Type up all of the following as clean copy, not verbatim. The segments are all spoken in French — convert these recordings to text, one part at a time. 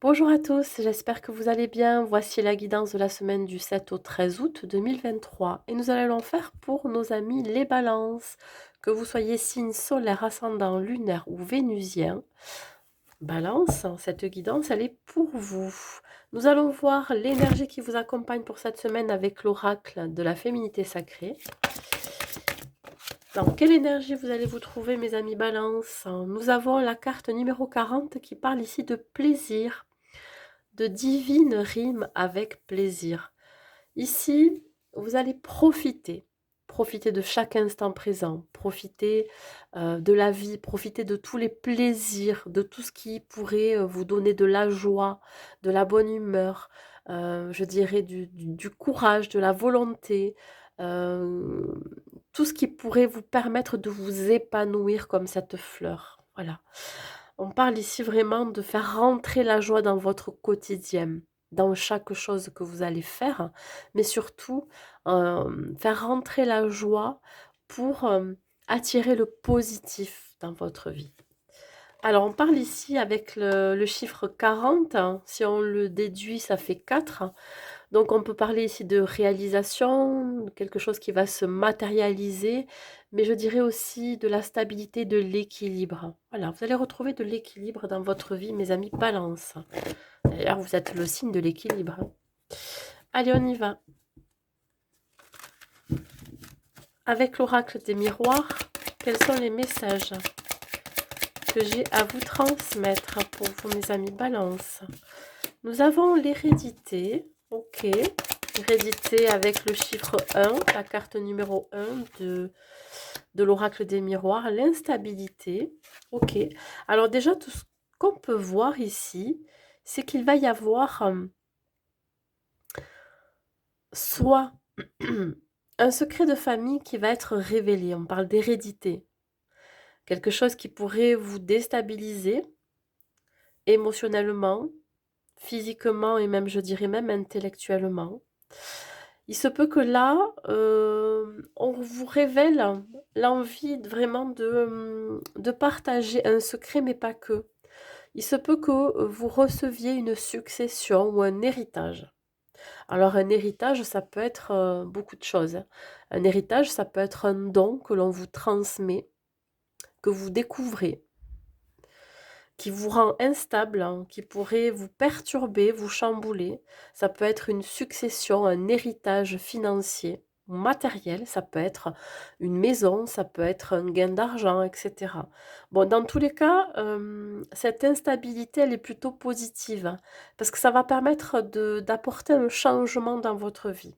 Bonjour à tous, j'espère que vous allez bien. Voici la guidance de la semaine du 7 au 13 août 2023 et nous allons faire pour nos amis les balances. Que vous soyez signe solaire, ascendant, lunaire ou vénusien, balance, cette guidance, elle est pour vous. Nous allons voir l'énergie qui vous accompagne pour cette semaine avec l'oracle de la féminité sacrée. Dans quelle énergie vous allez vous trouver, mes amis balance? Nous avons la carte numéro 40 qui parle ici de plaisir, de divine rime avec plaisir. Ici, vous allez profiter de chaque instant présent, profiter de la vie, profiter de tous les plaisirs, de tout ce qui pourrait vous donner de la joie, de la bonne humeur, je dirais du courage, de la volonté, euh, tout ce qui pourrait vous permettre de vous épanouir comme cette fleur. Voilà. On parle ici vraiment de faire rentrer la joie dans votre quotidien, dans chaque chose que vous allez faire, mais surtout faire rentrer la joie pour attirer le positif dans votre vie. Alors, on parle ici avec le chiffre 40, hein. Si on le déduit, ça fait 4. Donc on peut parler ici de réalisation, quelque chose qui va se matérialiser, mais je dirais aussi de la stabilité, de l'équilibre. Voilà, vous allez retrouver de l'équilibre dans votre vie, mes amis balance. D'ailleurs, vous êtes le signe de l'équilibre, hein. Allez, on y va. Avec l'oracle des miroirs, quels sont les messages que j'ai à vous transmettre pour vous, mes amis balance? Nous avons l'hérédité, ok. Hérédité avec le chiffre 1, la carte numéro 1 de l'oracle des miroirs, l'instabilité, ok. Alors déjà, tout ce qu'on peut voir ici, c'est qu'il va y avoir soit un secret de famille qui va être révélé, on parle d'hérédité, quelque chose qui pourrait vous déstabiliser émotionnellement, physiquement et même, je dirais même intellectuellement. Il se peut que là, on vous révèle l'envie vraiment de partager un secret, mais pas que. Il se peut que vous receviez une succession ou un héritage. Alors un héritage, ça peut être beaucoup de choses, hein. Un héritage, ça peut être un don que l'on vous transmet, que vous découvrez, qui vous rend instable, hein, qui pourrait vous perturber, vous chambouler. Ça peut être une succession, un héritage financier, matériel, ça peut être une maison, ça peut être un gain d'argent, etc. Bon, dans tous les cas, cette instabilité, elle est plutôt positive, hein, parce que ça va permettre d'apporter un changement dans votre vie.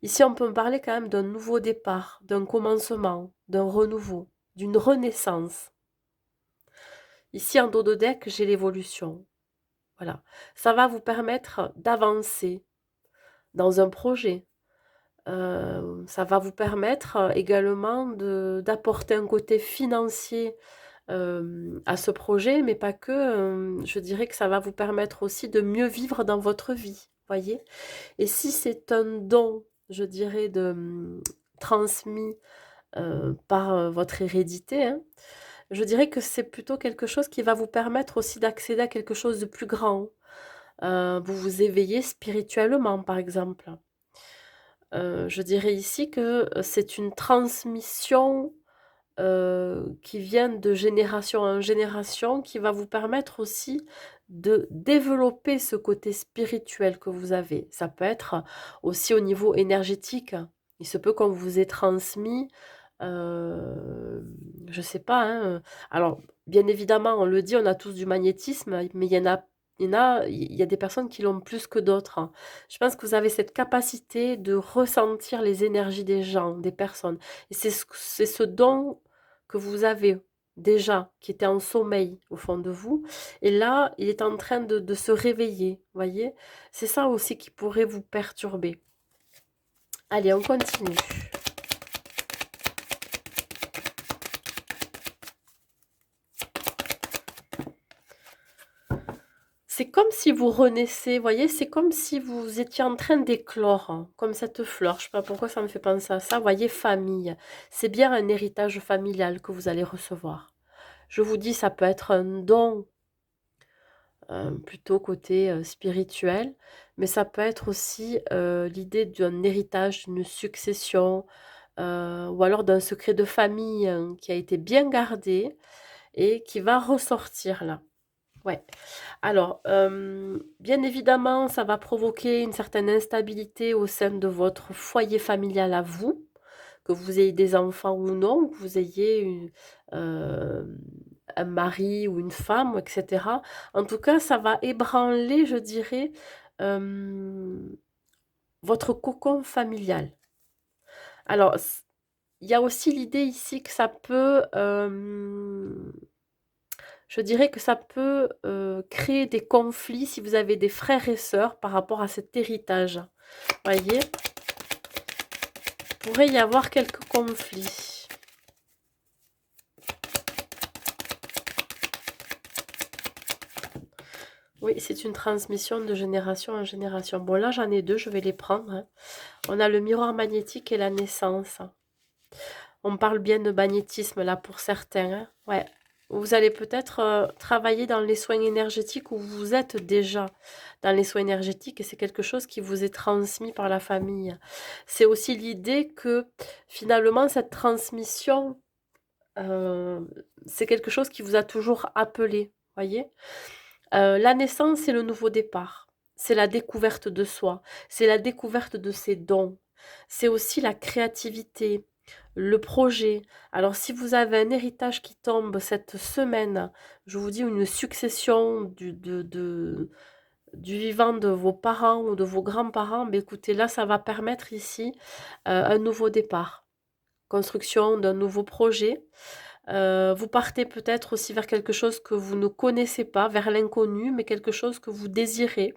Ici, on peut me parler quand même d'un nouveau départ, d'un commencement, d'un renouveau, d'une renaissance. Ici, en dos de deck, j'ai l'évolution. Voilà. Ça va vous permettre d'avancer dans un projet. Ça va vous permettre également d'apporter un côté financier à ce projet, mais pas que. Je dirais que ça va vous permettre aussi de mieux vivre dans votre vie, voyez. Et si c'est un don, je dirais, transmis par votre hérédité, hein, je dirais que c'est plutôt quelque chose qui va vous permettre aussi d'accéder à quelque chose de plus grand. Vous vous éveillez spirituellement, par exemple. Je dirais ici que c'est une transmission qui vient de génération en génération, qui va vous permettre aussi de développer ce côté spirituel que vous avez. Ça peut être aussi au niveau énergétique. Il se peut qu'on vous ait transmis, je sais pas, hein, alors bien évidemment, on le dit, on a tous du magnétisme, mais il y a des personnes qui l'ont plus que d'autres, hein. Je pense que vous avez cette capacité de ressentir les énergies des gens, des personnes. Et c'est ce don que vous avez déjà, qui était en sommeil au fond de vous. Et là, il est en train de se réveiller, voyez? C'est ça aussi qui pourrait vous perturber. Allez, on continue. C'est comme si vous renaissez, voyez, c'est comme si vous étiez en train d'éclore, hein, comme cette fleur. Je sais pas pourquoi ça me fait penser à ça. Voyez, famille. C'est bien un héritage familial que vous allez recevoir. Je vous dis, ça peut être un don plutôt côté, spirituel, mais ça peut être aussi, l'idée d'un héritage, d'une succession, ou alors d'un secret de famille, qui a été bien gardé et qui va ressortir là. Ouais. Alors, bien évidemment, ça va provoquer une certaine instabilité au sein de votre foyer familial à vous, que vous ayez des enfants ou non, ou que vous ayez un mari ou une femme, et cetera. En tout cas, ça va ébranler, je dirais, hem, votre cocon familial. Alors, il y a aussi l'idée ici que ça peut, je dirais que ça peut, créer des conflits si vous avez des frères et sœurs par rapport à cet héritage. Voyez? Pourrait y avoir quelques conflits. Oui, c'est une transmission de génération en génération. Bon, là, j'en ai 2, je vais les prendre, hein. On a le miroir magnétique et la naissance. On parle bien de magnétisme là pour certains, hein. Ouais. Vous allez peut-être travailler dans les soins énergétiques ou vous êtes déjà dans les soins énergétiques et c'est quelque chose qui vous est transmis par la famille. C'est aussi l'idée que finalement cette transmission, euh, c'est quelque chose qui vous a toujours appelé, voyez. La naissance, c'est le nouveau départ. C'est la découverte de soi. C'est la découverte de ses dons. C'est aussi la créativité, le projet. Alors, si vous avez un héritage qui tombe cette semaine, je vous dis une succession du vivant de vos parents ou de vos grands-parents, mais écoutez, là, ça va permettre ici un nouveau départ, construction d'un nouveau projet. Vous partez peut-être aussi vers quelque chose que vous ne connaissez pas, vers l'inconnu, mais quelque chose que vous désirez.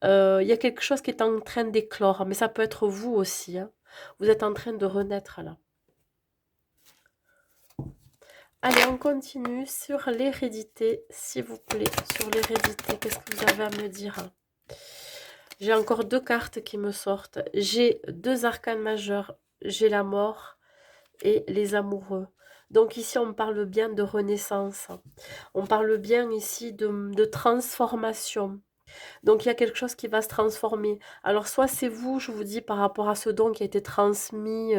Il y a quelque chose qui est en train d'éclore, mais ça peut être vous aussi, hein. Vous êtes en train de renaître là. Allez, on continue sur l'hérédité, s'il vous plaît. Sur l'hérédité, qu'est-ce que vous avez à me dire? J'ai encore 2 cartes qui me sortent. J'ai 2 arcanes majeurs. J'ai la mort et les amoureux. Donc ici, on parle bien de renaissance. On parle bien ici de transformation. Donc il y a quelque chose qui va se transformer. Alors soit c'est vous, je vous dis, par rapport à ce don qui a été transmis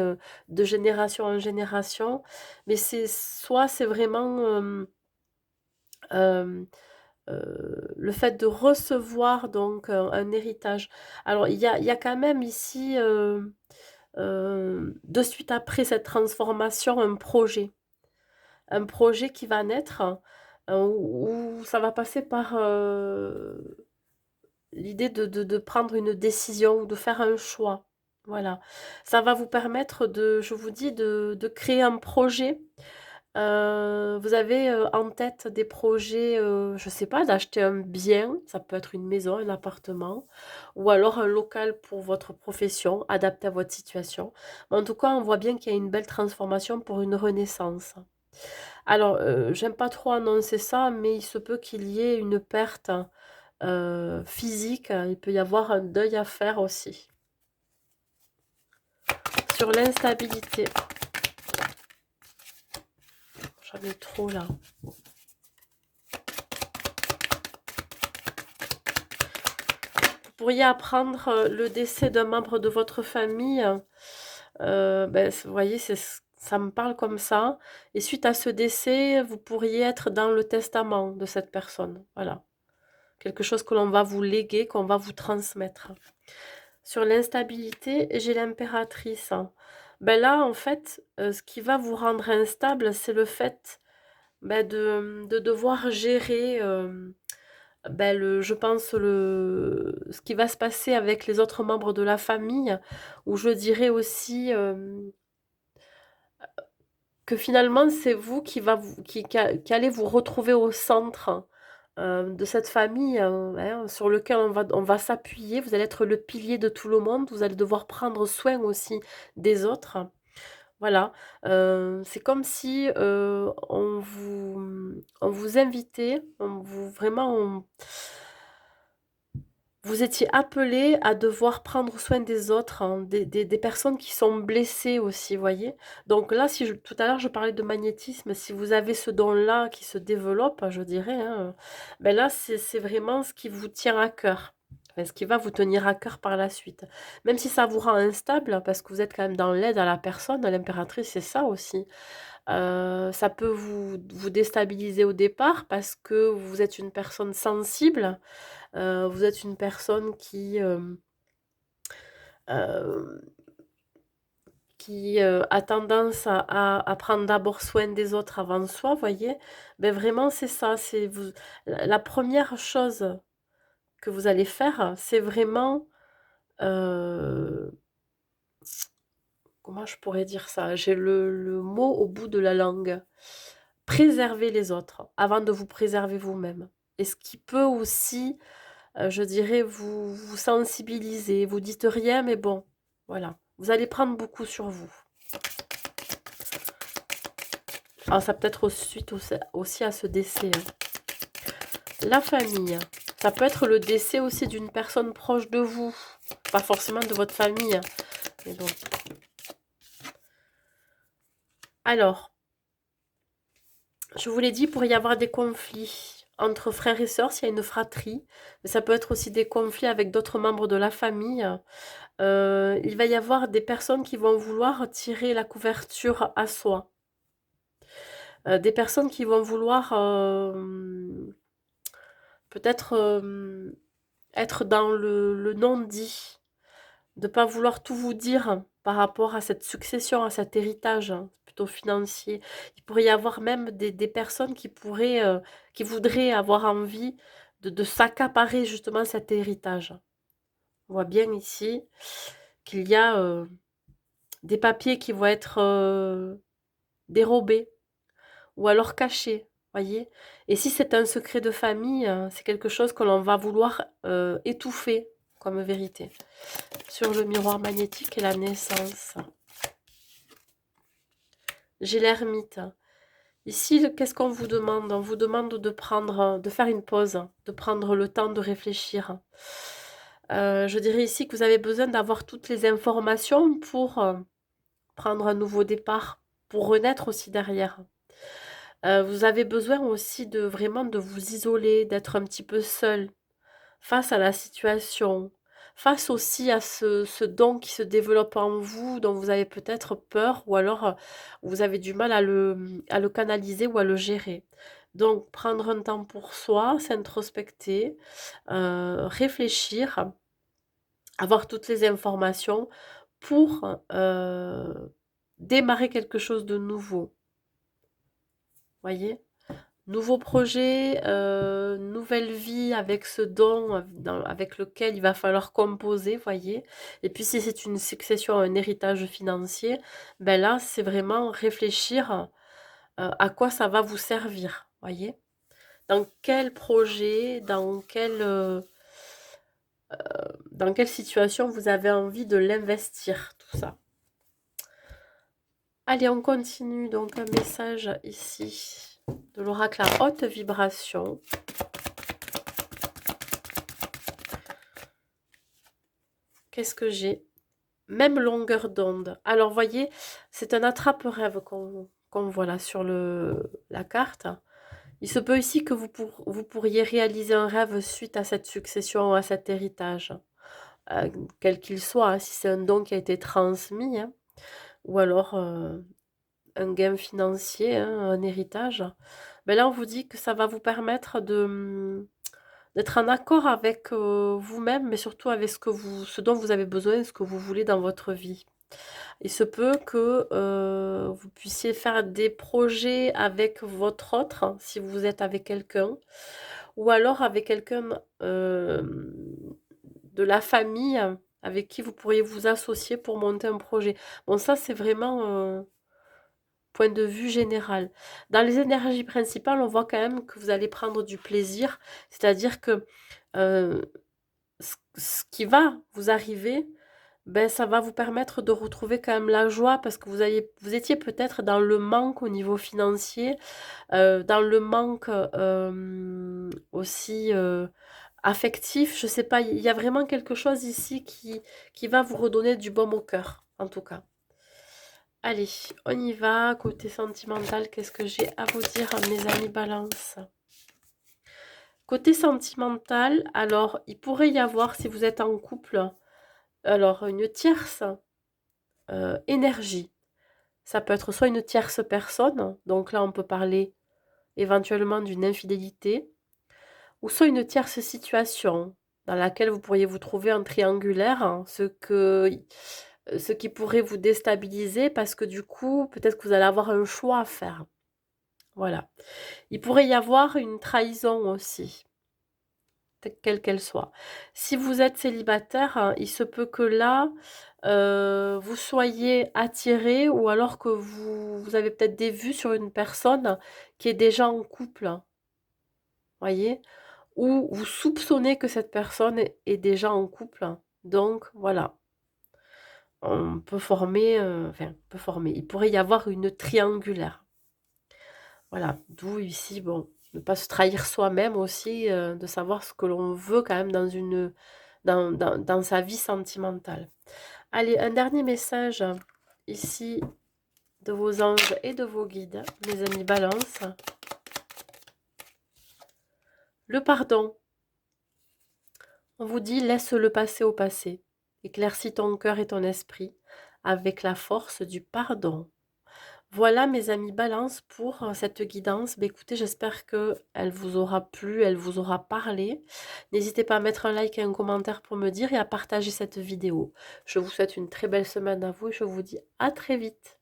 de génération en génération, mais c'est soit c'est vraiment euh, le fait de recevoir donc un héritage. Alors il y a quand même ici, de suite après cette transformation, un projet. Un projet qui va naître, où ça va passer par l'idée de prendre une décision ou de faire un choix. Voilà. Ça va vous permettre de, je vous dis, de créer un projet. Vous avez en tête des projets, je sais pas, d'acheter un bien, ça peut être une maison, un appartement, ou alors un local pour votre profession, adapté à votre situation. Mais en tout cas, on voit bien qu'il y a une belle transformation pour une renaissance. Alors, j'aime pas trop annoncer ça, mais il se peut qu'il y ait une perte physique, il peut y avoir un deuil à faire aussi. Sur l'instabilité, j'en ai trop là. Vous pourriez apprendre le décès d'un membre de votre famille. Vous voyez, ça me parle comme ça. Et suite à ce décès, vous pourriez être dans le testament de cette personne. Voilà. Quelque chose que l'on va vous léguer, qu'on va vous transmettre. Sur l'instabilité, j'ai l'impératrice. Ben là, en fait, ce qui va vous rendre instable, c'est le fait de devoir gérer, je pense, ce qui va se passer avec les autres membres de la famille, ou je dirais aussi que finalement, c'est vous qui allez vous retrouver au centre de cette famille, hein, sur lequel on va s'appuyer. Vous allez être le pilier de tout le monde. Vous allez devoir prendre soin aussi des autres. Voilà. C'est comme si on vous invitait, vraiment, vous étiez appelé à devoir prendre soin des autres, hein, des personnes qui sont blessées aussi, voyez? Donc là, si tout à l'heure, je parlais de magnétisme, si vous avez ce don-là qui se développe, je dirais, hein, ben là, c'est vraiment ce qui vous tient à cœur. Enfin, ce qui va vous tenir à cœur par la suite. Même si ça vous rend instable, parce que vous êtes quand même dans l'aide à la personne, l'impératrice, c'est ça aussi. Ça peut vous déstabiliser au départ parce que vous êtes une personne sensible, vous êtes une personne euh, qui a tendance à prendre d'abord soin des autres avant soi, voyez? Ben vraiment, c'est ça. C'est vous, la première chose que vous allez faire, c'est vraiment, euh, comment je pourrais dire ça? J'ai le mot au bout de la langue. Préserver les autres avant de vous préserver vous-même. Et ce qui peut aussi, je dirais, vous sensibiliser. Vous dites rien, mais bon, voilà. Vous allez prendre beaucoup sur vous. Alors, ça peut être suite aussi à ce décès, hein. La famille. Ça peut être le décès aussi d'une personne proche de vous. Pas forcément de votre famille, hein, mais bon. Alors, je vous l'ai dit, il pourrait y avoir des conflits entre frères et sœurs s'il y a une fratrie. Mais ça peut être aussi des conflits avec d'autres membres de la famille. Il va y avoir des personnes qui vont vouloir tirer la couverture à soi. Des personnes qui vont vouloir peut-être être dans le non-dit, de ne pas vouloir tout vous dire par rapport à cette succession, à cet héritage, hein, plutôt financier. Il pourrait y avoir même des personnes qui voudraient avoir envie de s'accaparer justement cet héritage. On voit bien ici qu'il y a des papiers qui vont être dérobés ou alors cachés, voyez. Et si c'est un secret de famille, c'est quelque chose que l'on va vouloir étouffer comme vérité. Sur le miroir magnétique et la naissance. J'ai l'ermite. Ici, qu'est-ce qu'on vous demande? On vous demande de faire une pause, de prendre le temps de réfléchir. Je dirais ici que vous avez besoin d'avoir toutes les informations pour prendre un nouveau départ, pour renaître aussi derrière. Vous avez besoin aussi de vraiment de vous isoler, d'être un petit peu seul face à la situation, face aussi à ce don qui se développe en vous, dont vous avez peut-être peur, ou alors vous avez du mal à le canaliser ou à le gérer. Donc, prendre un temps pour soi, s'introspecter, réfléchir, avoir toutes les informations pour démarrer quelque chose de nouveau. Voyez? Nouveau projet, nouvelle vie avec ce don avec lequel il va falloir composer, voyez. Et puis si c'est une succession, un héritage financier, ben là, c'est vraiment réfléchir à quoi ça va vous servir, voyez. Dans quel projet, dans quelle situation vous avez envie de l'investir, tout ça. Allez, on continue. Donc un message ici de l'oracle à haute vibration. Qu'est-ce que j'ai? Même longueur d'onde. Alors, voyez, c'est un attrape-rêve qu'on voit là sur la carte. Il se peut ici que vous pourriez réaliser un rêve suite à cette succession, à cet héritage, quel qu'il soit, hein, si c'est un don qui a été transmis, hein, ou alors un gain financier, hein, un héritage. Ben là, on vous dit que ça va vous permettre d'être en accord avec vous-même, mais surtout avec ce dont vous avez besoin, ce que vous voulez dans votre vie. Il se peut que vous puissiez faire des projets avec votre autre, hein, si vous êtes avec quelqu'un, ou alors avec quelqu'un de la famille avec qui vous pourriez vous associer pour monter un projet. Bon, ça, c'est vraiment point de vue général. Dans les énergies principales, on voit quand même que vous allez prendre du plaisir, c'est-à-dire que euh, ce qui va vous arriver, ben, ça va vous permettre de retrouver quand même la joie parce que vous étiez peut-être dans le manque au niveau financier, dans le manque aussi affectif, je sais pas, il y a vraiment quelque chose ici qui va vous redonner du baume au cœur, en tout cas. Allez, on y va. Côté sentimental, qu'est-ce que j'ai à vous dire, mes amis Balance? Côté sentimental, alors, il pourrait y avoir, si vous êtes en couple, alors une tierce énergie. Ça peut être soit une tierce personne, donc là on peut parler éventuellement d'une infidélité, ou soit une tierce situation dans laquelle vous pourriez vous trouver en triangulaire, hein, ce qui pourrait vous déstabiliser parce que du coup, peut-être que vous allez avoir un choix à faire. Voilà. Il pourrait y avoir une trahison aussi, quelle qu'elle soit. Si vous êtes célibataire, hein, il se peut que là, vous soyez attiré ou alors que vous avez peut-être des vues sur une personne qui est déjà en couple, voyez? Ou vous soupçonnez que cette personne est déjà en couple. Donc voilà, on peut former, enfin, on peut former. Il pourrait y avoir une triangulaire. Voilà, d'où ici, bon, ne pas se trahir soi-même aussi, de savoir ce que l'on veut quand même dans sa vie sentimentale. Allez, un dernier message ici de vos anges et de vos guides, mes amis Balance. Le pardon. On vous dit, laisse le passé au passé. Éclaircis ton cœur et ton esprit avec la force du pardon. Voilà mes amis Balance pour cette guidance. Bah, écoutez, j'espère que elle vous aura plu, elle vous aura parlé. N'hésitez pas à mettre un like et un commentaire pour me dire et à partager cette vidéo. Je vous souhaite une très belle semaine à vous et je vous dis à très vite.